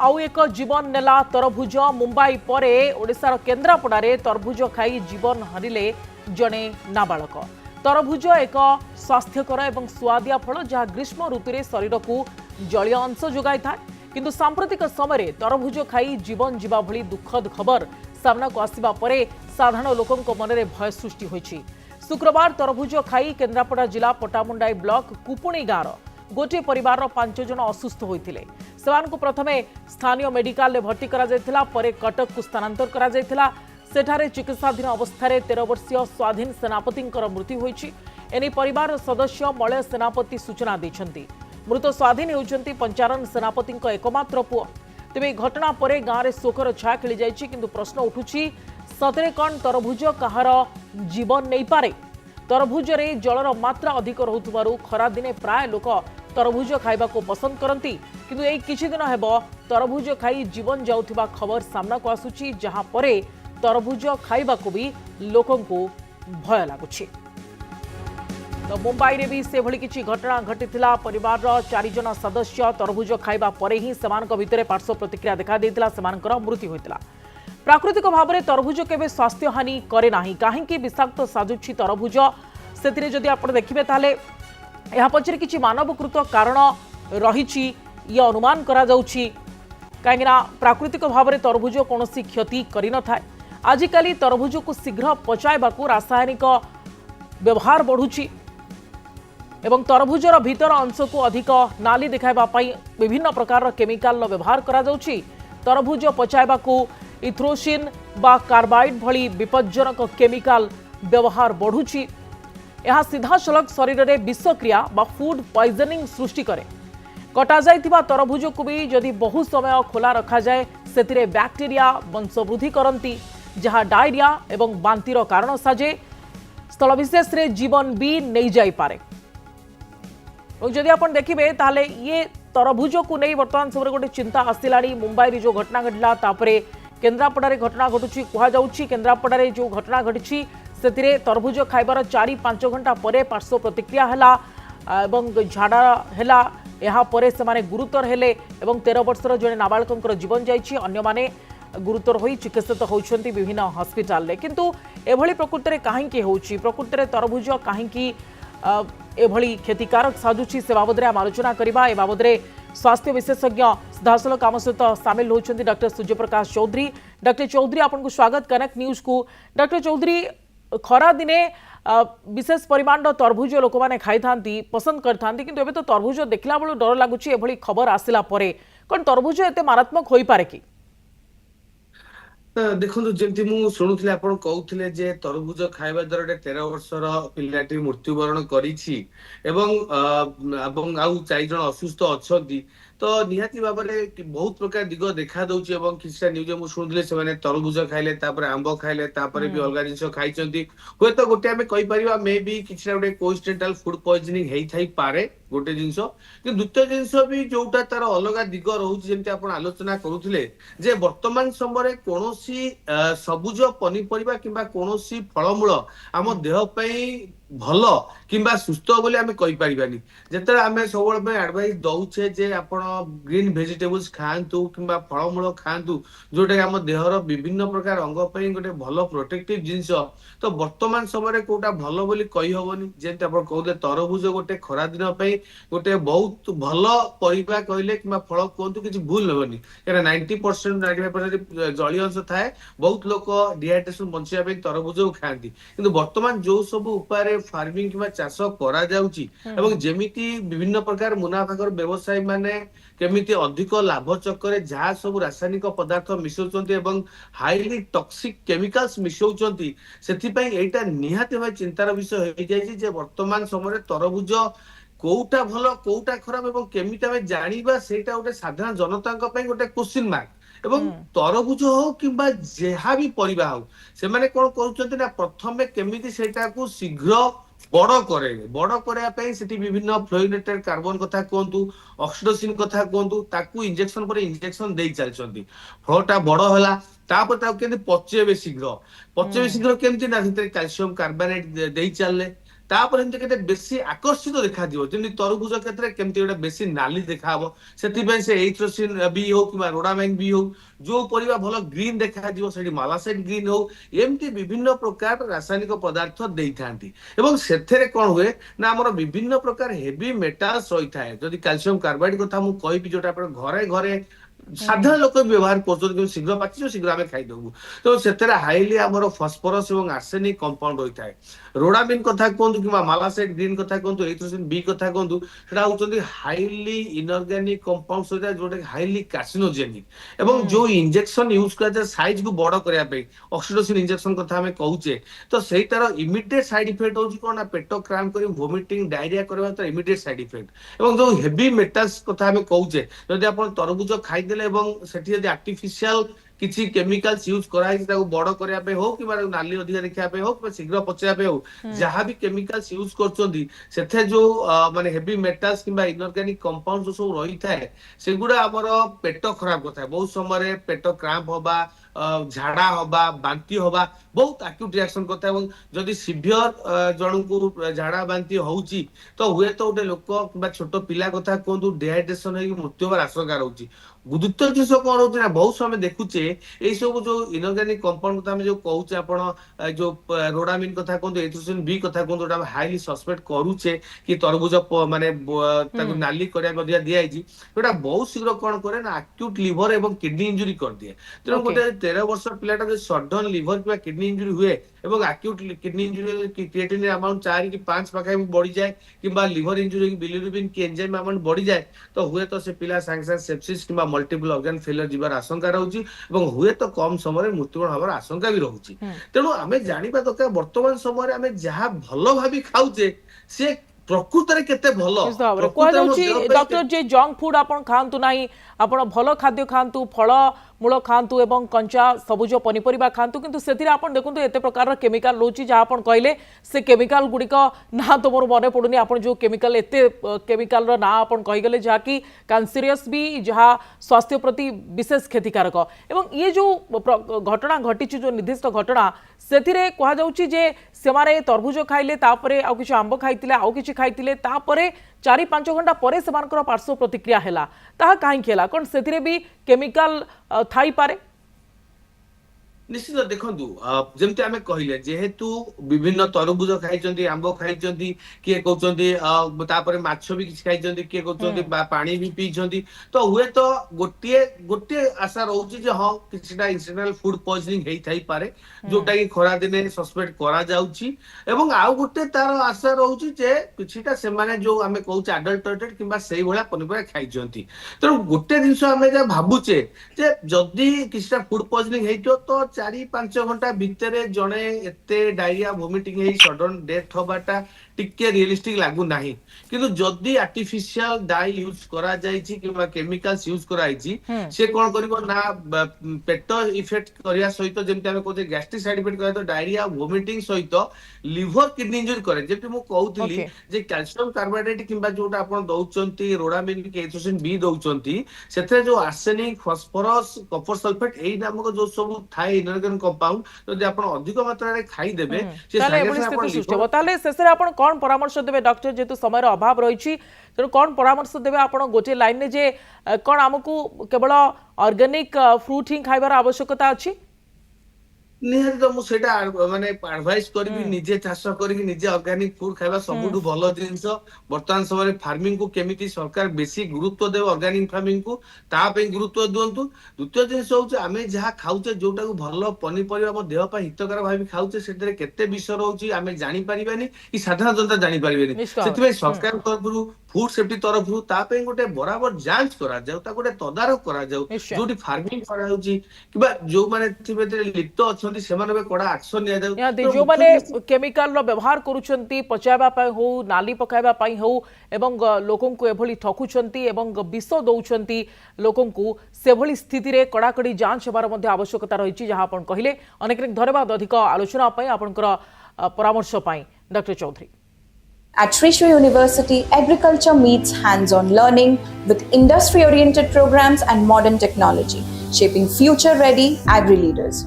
आउ एक जीवन नेला तरभुज मुंबई परे ओडिशार केन्द्रापड़ारे तरभुज खाई जीवन हरिले जड़े नाबालक। तरभुज एक स्वास्थ्यकर और सुआदिया फल जहाँ ग्रीष्म ऋतु शरीर को जलीय अंश जोगाई था, किंतु सांप्रतिक समय तरभुज खाई जीवन जीवा भली दुखद खबर सामना को आसिबा परे साधारण लोकों मन में भय सृष्टि होइछि। शुक्रवार तरभुज खाई केन्द्रापड़ा जिला पटामुंडाई ब्लॉक कुपुणी गाँव गोटे परिवार 5 जन असुस्थ होते प्रथमे स्थानीय मेडिकल भर्ती परे कटक को स्थानांतर करा सेठारे चिकित्साधीन अवस्था 13 वर्षीय स्वाधीन सेनापति मृत्यु होइछि। एने परिवार सदस्य मलय सेनापति सूचना देछंती। मृत स्वाधीन होउछंती पंचारन सेनापति एकमात्र पुओ। तेबे घटना परे गाँव में शोकर छाया खेली जाइछि, किंतु प्रश्न उठुछि सतरे कौन तरभुज कहार जीवन नहीं पारे। तरभुज रे जलर मात्रा अधिक रहुथुबारु खरा दिने प्राय लोक तरभुज खाइबा को पसंद करती, किंतु एई किछि दिन हेबो तरभुज खाई जीवन जाउथिबा खबर सामना को आसुछि, जहां परे तरभुज खाइबा को भी लोकों को भय लागुछि। तो मुंबई रे भी से भली किछि घटना घटिथिला। परिवार 4 जन सदस्य तरभुज खाइबा परे ही सेमानक भितरे पार्श्व प्रतिक्रिया देखा देइतिला, सेमानकर मृत्यु होइतिला। प्राकृतिक भाव में तरभुज केबे स्वास्थ्य हानि करे नाही, काहेकि विषाक्त साजुछि तरभुज सेतिरे जदि आपण देखिबे ताले यह पछरे किछि मानवकृत कारण रहिछि ये अनुमान करा जाउछि, काहेकि प्राकृतिक भाव में तरभुज कोनोसी क्षति करि न थाए। आजिकाली तरभुज को शीघ्र पचाइबाकू रासायनिक व्यवहार बढ़ुछि एवं तरभुजर भीतर अंश को अधिक नाली देखाइबा पई विभिन्न प्रकार केमिकल व्यवहार करा जाउछि। तरभुज पचाइबाकू इथ्रोसिन बा कार्बाइड भली विपज्जनक केमिकल व्यवहार बढ़ुछि। यह सीधासलख शरीर में विषक्रिया बा फूड पॉइजनिंग सृष्टि करे। कटा जाइथिबा तरभुज को भी जदि बहु समय खोला रखा जाए सेतिरे बैक्टेरिया वंशवृद्धि करती, जहाँ डायरिया एवं बांतिर कारण साजे। स्थल विशेष रे जीवन भी नहीं जाई पारे। और जदि आपण देखिबे ताले ये तरभुज को नहीं वर्तमान समय गोटे चिंता आसिलानी। मुंबई रे जो घटना घटला तापरे केन्द्रापड़ारे घटना घटुछि कुहा जाउछि। केन्द्रापड़ारे जो घटना घटिछि सेतिरे तरभुज खाइबार 4-5 घंटा परे पार्श्व प्रतिक्रिया हैला एवं झाड़ा हैला। यहाँ परे सेमाने गुरुतर हेले एवं 13 वर्षर जड़े नाबालकर जीवन जाइछि। अन्य माने गुरुतर होई चिकित्सित होउछंती विभिन्न हॉस्पिटल रे। किंतु एभली प्रकृति काहेकि होउछि, प्रकृति तरभुज काहेकि एभली क्षतिकारक साजुछि, से बाबदरे आम आलोचना करबा। ए बाबदरे स्वास्थ्य विशेषज्ञ सिधासलख आम सहित सामिल होउछंती डॉक्टर सूर्यप्रकाश चौधरी। डॉक्टर चौधरी आपनको स्वागत कनेक्ट न्यूज को। डॉक्टर चौधरी, खरा दिने विशेष परिमाण तरभुज लोक मैंने खाई था पसंद करते, किंतु एबे तो तरभुज देखला बेलू डर लगुच एभली खबर आसिला परे कौन तरभुज एते मारात्मक होई पारे कि? देखो जमी मु शुणुली आप कहते जे तरभुज खाइबा द्वारा 13 वर्षर पिलाटी मृत्युवरण करिछि एवं 4 जन असुस्थ अच्छी। तो निहाती भाव में बहुत प्रकार दिग देखा दौची एवं किसी न्यूज मुझे शुणुली से तरभुज खाइले आंब खाइले भी अलग जिन खाई हे तो गोटे आम कहीपर मे भी किसी गोटे कोइंसिडेंटल फूड पॉइजनिंग होई पारे गोटे जिनस। द्वितीय जिनस भी जोटा तार अलग दिग रोचे जमी आप आलोचना करुले जे वर्तमान समय कौन सबुज पनीपरिया किंबा कौन फलमूल आम देह भल किंबा सुस्थ बोली आम कहीपरानी। जिते आम सब एडवाइस दौचे जे आपण ग्रीन भेजिटेबल्स खातु किंबा फलमूल खातु जोटा आम देहर विभिन्न प्रकार अंग गोटे भल प्रोटेक्टिव जिनस। तो वर्तमान समय कोटा भल बोली कही हबनी। जेमती आप कहते तरभुज गोटे खरा दिन गोटे बहुत भल परिबा कहले किंबा फल कहतु किसी भूल हेबनी, कहीं 90% 95% जलीय अंश थाए। बहुत लोक डिहाइड्रेशन बचाई तरभुज खाती, किंतु वर्तमान जो सब उपाय फार्मिंग किंबा चाष करा जाउची एवं जेमिति विभिन्न प्रकार मुनाफाकर व्यवसायी माने केमिति अधिक लाभ चक्कर जहाँ सब रासायनिक पदार्थ मिसौचंती एवं हाईली टॉक्सिक केमिकल्स मिसौचंती, सेथिपई एटा निहाती भाई चिंतार विषय हो जाइछि जे वर्तमान समय तरभुज कोउटा भल कोउटा खराब एवं केमिति आमे जानिबा सेटा गोटे साधारण जनताଙ୍କ ପାଇଁ गोटे क्वेश्चन मार्क। एवं तरभुज हो किंबा जहाँ भी परिबा हो से माने कोन करूचंती ना प्रथमे केमिति सेटा को शीघ्र बड़ करने से विभिन्न फ्लोरिनेटेड कार्बन कथा कहतु ऑक्सीडोसिन कथा कहतु ताकू इंजेक्शन पर इंजेक्शन दे चलती फलटा बड़ है पचेबे शीघ्र केमती ना कैल्शियम कार्बोनेट दे चलने तापर एमती केते बेसी आकर्षित देखा दियो जेमि तरबुज क्षेत्र केमती गोटे बेसी नाली देखा हबो सेति पे से एथ्रोसिन बी हो कि रोडामाइन बी हो जो परिबा भलो ग्रीन देखा दियो सेठी मालासाइड ग्रीन हो एमती विभिन्न प्रकार रासायनिक पदार्थ देई थांती एवं सेथेरे कोन हुए ना हमर विभिन्न प्रकार हेवी मेटाल्स रही थाए जदि कैल्शियम कार्बाइड कथा मु कहबी जोटा अपन घरे घरे साधारण लोक व्यवहार कर शीघ्र पाची शीघ्र आम खाईदेबू तो से हाईली आमर फस्फरस और आर्सेनिक कंपाउंड होता है रोडामिन कथा कहतु कि मालासाइड ग्रीन कथा कहतु एथ्रोसिन बी कथा कहतु सेटा होचंदी हाईली इनऑर्गेनिक कंपाउंड्स होता है जोटा हाईली कार्सिनोजेनिक एवं जो इंजेक्शन यूज करते साइज को बड़ करया पे ऑक्सीटोसिन इंजेक्शन कथा हमें कहूचे तो सेही तार इमिडिएट साइड इफेक्ट होची कोन ना पेट क्रैम्प करी वोमिटिंग डायरिया करबा तो इमिडिएट साइड इफेक्ट एवं जो हेवी मेटल्स कथा हमें कहूचे जदि आपण तरबुज खाई देले एवं सेठी जदि आर्टिफिशियल किसी केमिकल्स यूज कराई ताको बड़ करया पे हो कि माने नाली अधिक देखा पे हो कि शीघ्र पचया पे हो जहां भी केमिकल्स यूज करचोंदी सेथे जो माने हेवी मेटल्स किबा इनऑर्गेनिक कंपाउंड्स जो सब रही थाए सेगुडा हमर पेट खराब करता है बहुत समय पेट क्रैम्प होबा झाड़ा होबा बांती होबा बहुत एक्यूट रिएक्शन करता है जदि सिवियर जन को झाड़ा बांती होउची तो हुए तो गोटे लोक किबा छोट पिला कथा कहतु डिहाइड्रेशन होई मृत्यु होबार आशंका रहउची द्वितीय जिनिस कौन होती ना बहुत समय देखुचे यही सब जो इनऑर्गेनिक कंपाउंड कथा जो कहूचे आपण जो रोडामिन कथा कहतु एथ्रोसिन बी कथा कहतु हाईली सस्पेक्ट करूचे कि तरबुज माने नाली करया दिया जोटा बहुत शीघ्र कौन करे ना एक्यूट लिवर एवं किडनी इंजुरी कर दिए तेणु गोटे 13 वर्ष पिलाटा जो सडन लिवर किंवा किडनी इंजुरी हुए एवं acute kidney injury creatinine amount 4 कि 5 पाखा बढ़ी जाए किंबा लिवर इंजुरी बिलिरुबिन की एंजाइम अमाउंट बढ़ी जाए तो हुए तो से पिला सांगे सांगे सेप्सिस किंबा मल्टीपल ऑर्गन फेलियर जीवार आशंका रहउची एवं हुए तो कम समय मृत्युवरण हबार आशंका भी रहउची तेणु आमे जानिबा दरकार वर्तमान समय आमे जहा भलो भाबी खाउचे से प्रकृत रे केते भलो डॉक्टर जे जंक फूड आपण खांतु नाही आपण भलो खाद्य खांतु फल मूल खांतु एवं कंचा सबुज पनीपरिबा खांतु किंतु सेतिरे आपण देखंतु एते प्रकार केमिकल रोची जहा आपण कहले से केमिकल गुडिक ना तो मोर मने पडुनी आपण जो केमिकल एते केमिकल रो ना आपण कहि गेले जहा कि कैंसरियस भी जहा स्वास्थ्य प्रति विशेष क्षतिकारक एवं ये जो घटना घटी जो निर्दिष्ट घटना सेतिरे कहा जाउची जे सेमारे तरबुज खाइले तापरे आ किछ आंबो खाइतिले आ किछ खाइतिले तापरे 4-5 घंटा पर से पार्श्व प्रतिक्रिया है कहीं कौन से भी केमिकल थाई पारे निश्चित देखु जमती आम कहले जेहेतु विभिन्न तरबुज खाई आंब खाई किए कहते माछ भी किसी खाई किए कहते पानी भी पीछे तो हुए तो गोटे गोटे आशा रोचे हाँ किसी इंसिडेंटल फूड पॉइजनिंग होता ही पारे जोटा कि खरा दिन सस्पेक्ट करा आउ गोटे तार आशा रोचे किछिटा से जो आम कहूँ आडल्टरेटेड किंबा से भाया पनीपरिया खाई तेणु गोटे जिनस आम जहाँ भावुचे जदि किसी फूड पॉइजनिंग हो तो 4-5 घंटा भितर जड़े एते डायरिया वोमिटिंग सडन डेथ होबाटा टिके रियलिस्टिक लागू नाही किंतु जदि आर्टिफिशियल डाई यूज करा जायछि किबा केमिकल्स यूज कराइछि से कोन करिवो ना पेट इफेक्ट करिया सहित जेमति हम कहते गैस्ट्रिक साइड इफेक्ट करे तो डायरिया वोमिटिंग सहित लिवर किडनी इंजुरी करे जेमति मु कहउतली जे कैल्शियम कार्बोहाइड्रेट किबा जोटा आपण दउचंती रोडामिन के एथ्रोसिन बी दउचंती सेथे जो आर्सेनिक फास्फोरस कपर सल्फेट एई नामक जो सब थाए इनऑर्गेनिक कंपाउंड जदि आपण अधिक मात्रा रे खाई देबे से सागे ताले शेषरे आपण कौन परामर्श देवे डॉक्टर जेतु समय अभाव रही तेणु कौन परामर्श देवे आप गोटे लाइन में जे कौन आमको केवल ऑर्गेनिक फ्रूट ही खाइबार आवश्यकता अच्छी निहारी तो मुझे माने एडवाइस करी निजे चाष करी निजे ऑर्गेनिक फूड खाइबा सबुठु भलो जिंस वर्तमान समय फार्मिंग को केमिति सरकार बेसी गुरुत्व देव ऑर्गेनिक फार्मिंग को ता पे गुरुत्व दियंतु द्वितीय जिंस होचे आमे जहा खाउचे जोटा को भलो पनीपरिबा मो देह पा हितकर भाबी खाउचे सेतरे केते विषय रहउची आमे जानि परिबानी कि साधारण जनता जानि परिबेनी सेतबे सरकार तरफरु फूड सेफ्टी तरफरु ता पे गोटे बराबर जांच करा जाउ ता गोटे तदारक करा जाउ जोटी फार्मिंग करा होची किबा जो माने थिबेते लिप्त अछि जो माने केमिकल व्यवहार करुछंती पचाइबा पई हो नाली पकाइबा पई हो एवं लोकन को एभली ठकुछंती एवं विष दउछंती लोकन को सेभली स्थिति रे कड़ाकड़ी जांच हेबार मध्ये आवश्यकता रहिछि जहां आपण कहिले अनेक धन्यवाद अधिक आलोचना पई आपनकर परामर्श पई doctor Chaudhary At Sri University, agriculture meets hands-on learning with industry-oriented programs and modern technology, shaping future-ready agri-leaders.